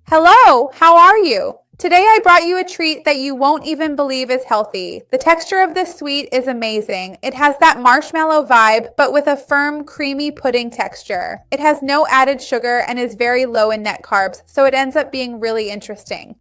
Hello, how are you? Today I brought you a treat that you won't even believe is healthy. The texture of this sweet is amazing. It has that marshmallow vibe, but with a firm, creamy pudding texture. It has no added sugar and is very low in net carbs, so it ends up being really interesting.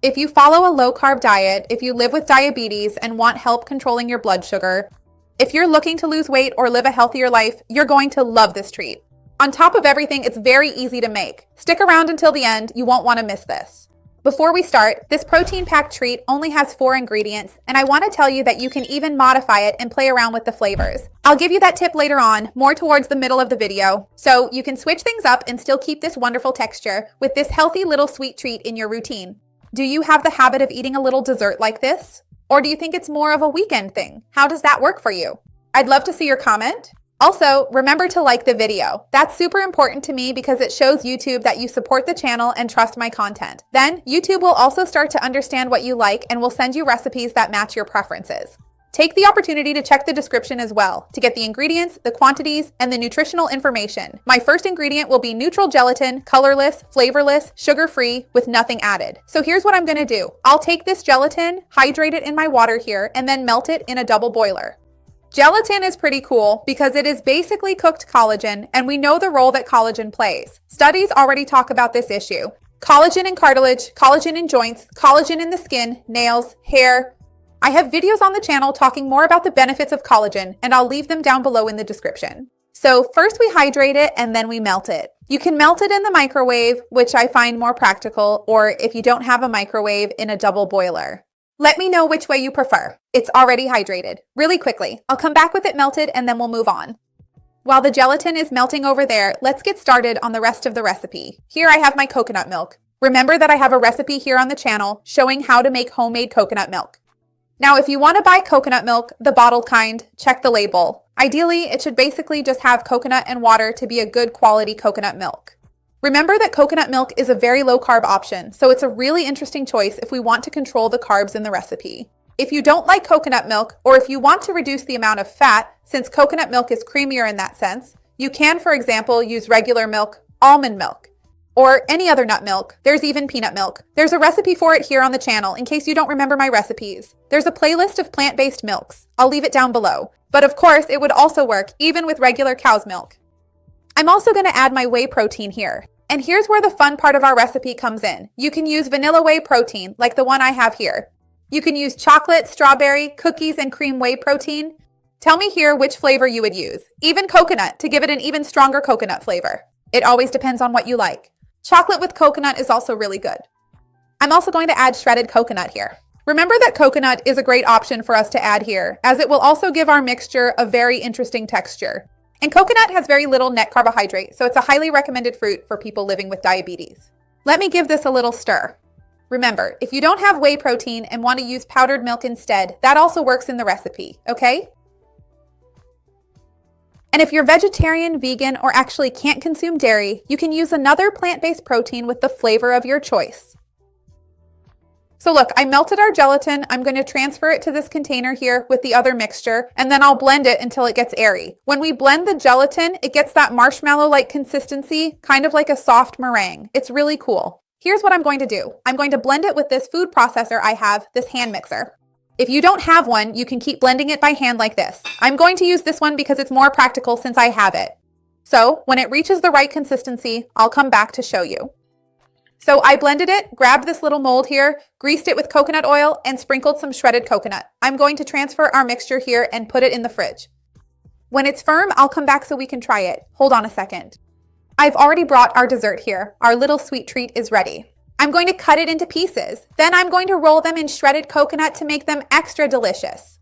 If you follow a low-carb diet, if you live with diabetes and want help controlling your blood sugar, if you're looking to lose weight or live a healthier life, you're going to love this treat. On top of everything, it's very easy to make. Stick around until the end, you won't want to miss this. Before we start, this protein-packed treat only has 4 ingredients, and I want to tell you that you can even modify it and play around with the flavors. I'll give you that tip later on, more towards the middle of the video, so you can switch things up and still keep this wonderful texture with this healthy little sweet treat in your routine. Do you have the habit of eating a little dessert like this? Or do you think it's more of a weekend thing? How does that work for you? I'd love to see your comment. Also, remember to like the video. That's super important to me because it shows YouTube that you support the channel and trust my content. Then, YouTube will also start to understand what you like and will send you recipes that match your preferences. Take the opportunity to check the description as well to get the ingredients, the quantities, and the nutritional information. My first ingredient will be neutral gelatin, colorless, flavorless, sugar-free, with nothing added. So here's what I'm going to do. I'll take this gelatin, hydrate it in my water here, and then melt it in a double boiler. Gelatin is pretty cool because it is basically cooked collagen, and we know the role that collagen plays. Studies already talk about this issue. Collagen in cartilage, collagen in joints, collagen in the skin, nails, hair. I have videos on the channel talking more about the benefits of collagen, and I'll leave them down below in the description. So first we hydrate it and then we melt it. You can melt it in the microwave, which I find more practical, or if you don't have a microwave, in a double boiler. Let me know which way you prefer. It's already hydrated. Really quickly, I'll come back with it melted and then we'll move on. While the gelatin is melting over there, let's get started on the rest of the recipe. Here I have my coconut milk. Remember that I have a recipe here on the channel showing how to make homemade coconut milk. Now, if you want to buy coconut milk, the bottled kind, check the label. Ideally, it should basically just have coconut and water to be a good quality coconut milk. Remember that coconut milk is a very low-carb option, so it's a really interesting choice if we want to control the carbs in the recipe. If you don't like coconut milk, or if you want to reduce the amount of fat, since coconut milk is creamier in that sense, you can, for example, use regular milk, almond milk, or any other nut milk. There's even peanut milk. There's a recipe for it here on the channel in case you don't remember my recipes. There's a playlist of plant-based milks. I'll leave it down below. But of course, it would also work even with regular cow's milk. I'm also going to add my whey protein here. And here's where the fun part of our recipe comes in. You can use vanilla whey protein, like the one I have here. You can use chocolate, strawberry, cookies, and cream whey protein. Tell me here which flavor you would use. Even coconut to give it an even stronger coconut flavor. It always depends on what you like. Chocolate with coconut is also really good. I'm also going to add shredded coconut here. Remember that coconut is a great option for us to add here, as it will also give our mixture a very interesting texture. And coconut has very little net carbohydrate, so it's a highly recommended fruit for people living with diabetes. Let me give this a little stir. Remember, if you don't have whey protein and want to use powdered milk instead, that also works in the recipe, okay? And if you're vegetarian, vegan, or actually can't consume dairy, you can use another plant-based protein with the flavor of your choice. So look, I melted our gelatin. I'm going to transfer it to this container here with the other mixture, and then I'll blend it until it gets airy. When we blend the gelatin, it gets that marshmallow-like consistency, kind of like a soft meringue. It's really cool. Here's what I'm going to do. I'm going to blend it with this food processor I have, this hand mixer. If you don't have one, you can keep blending it by hand like this. I'm going to use this one because it's more practical since I have it. So when it reaches the right consistency, I'll come back to show you. So I blended it, grabbed this little mold here, greased it with coconut oil, and sprinkled some shredded coconut. I'm going to transfer our mixture here and put it in the fridge. When it's firm, I'll come back so we can try it. Hold on a second. I've already brought our dessert here. Our little sweet treat is ready. I'm going to cut it into pieces. Then I'm going to roll them in shredded coconut to make them extra delicious.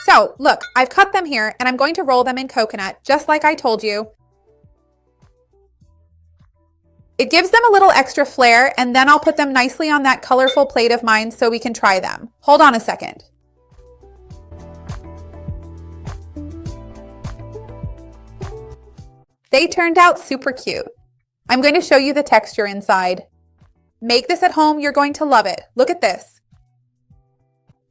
So look, I've cut them here and I'm going to roll them in coconut, just like I told you. It gives them a little extra flair, and then I'll put them nicely on that colorful plate of mine so we can try them. Hold on a second. They turned out super cute. I'm going to show you the texture inside. Make this at home, you're going to love it. Look at this.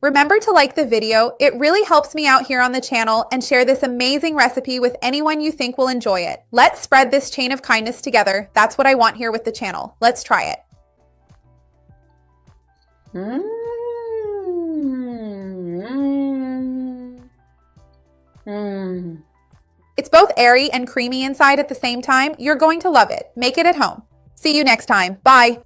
Remember to like the video. It really helps me out here on the channel, and share this amazing recipe with anyone you think will enjoy it. Let's spread this chain of kindness together. That's what I want here with the channel. Let's try it. It's both airy and creamy inside at the same time. You're going to love it. Make it at home. See you next time. Bye.